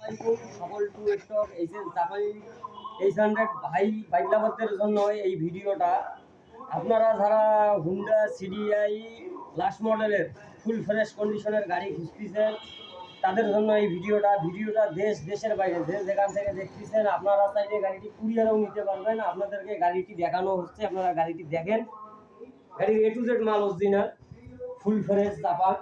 সকল two stock HS জাপানি 800 ভাই বাইক লাভারদের জন্য এই ভিডিওটা। আপনারা যারা হুন্ডা সিডিআই লাস্ট মডেলের ফুল ফ্রেশ কন্ডিশনের গাড়ি খুঁজতেছেন তাদের জন্য এই ভিডিওটা দেশের বাইরে যেখান থেকে দেখতেছেন আপনারা চাইলে গাড়িটি কুরিয়ারও নিতে পারবেন। আপনাদেরকে গাড়িটি দেখানো হচ্ছে, আপনারা গাড়িটি দেখেন। গাড়ির A to Z মাল অরিজিনাল ফুল ফ্রেশ জাপান।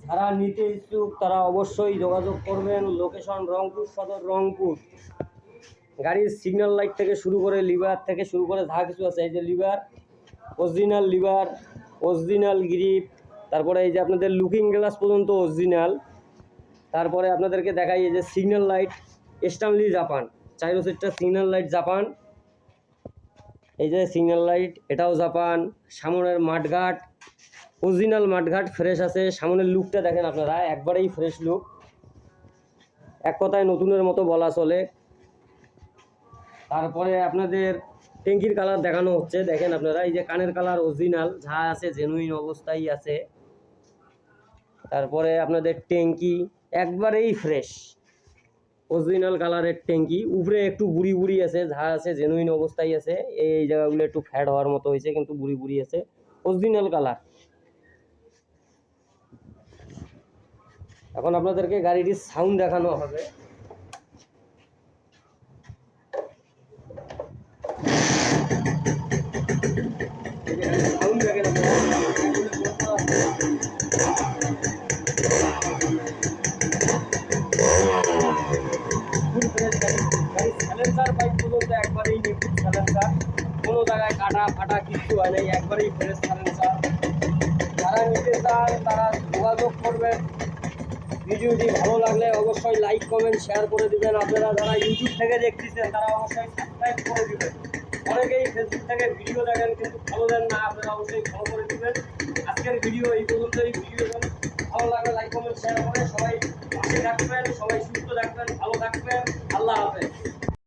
যারা নিতে ইচ্ছুক তারা অবশ্যই যোগাযোগ করবেন। লোকেশন রংপুর সদর, রংপুর। গাড়ির সিগন্যাল লাইট থেকে শুরু করে লিভার থেকে শুরু করে যা কিছু আছে, এই যে লিভার অরিজিনাল গ্রিপ, তারপরে এই যে আপনাদের লুকিং গ্লাস পর্যন্ত অরিজিনাল। তারপরে আপনাদেরকে দেখাই এই যে সিগন্যাল লাইট স্ট্যানলি জাপান, 4 সিটটা সিগন্যাল লাইট জাপান। এই যে সিগন্যাল লাইট এটাও জাপান। সামনের মাঠঘাট অরিজিনাল মাঠঘাট ফ্রেশ আছে। সামনের লুকটা দেখেন আপনারা, একবারেই ফ্রেশ লুক, এক কথায় নতুনের মতো বলা চলে। তারপরে আপনাদের ট্যাঙ্কির কালার দেখানো হচ্ছে, দেখেন আপনারা এই যে কানের কালার অরিজিনাল যা আছে জেনুইন অবস্থায় আছে। তারপরে আপনাদের ট্যাঙ্কি একবারেই ফ্রেশ অরিজিনাল কালারের ট্যাঙ্কি। উপরে একটু বুড়ি আছে, যা আছে জেনুইন অবস্থায় আছে। এই জায়গাগুলো একটু ফ্যাড হওয়ার মতো হয়েছে, কিন্তু বুড়ি আছে, অরিজিনাল কালার। এখন আপনাদেরকে গাড়িটির সাউন্ড দেখানো হবে। সাউন্ড দেখেন সাইলেন্সার বাইক পর্যন্ত একবারেই নিখুঁত সাইলেন্সার, কোনো জায়গায় কাটা ফাটা কিছু হয় নাই, একবারেই ফ্রেশ সাইলেন্সার। যারা নিতে চান তারা যোগাযোগ করবেন। ভিডিওটি ভালো লাগলে অবশ্যই লাইক কমেন্ট শেয়ার করে দেবেন। আপনারা যারা ইউটিউব থেকে দেখতেছেন তারা অবশ্যই সাবস্ক্রাইব করে দেবেন। অনেকেই ফেসবুক থেকে ভিডিও দেখেন কিন্তু ফলো দেন না, আপনারা অবশ্যই ফলো করে দেবেন। আজকের ভিডিও এই পর্যন্তই। ভিডিও ভালো লাগলে লাইক কমেন্ট শেয়ার করে সবাই পাশে থাকবেন, সবাই সুস্থ থাকবেন, ভালো থাকবেন। আল্লাহ হাফেজ।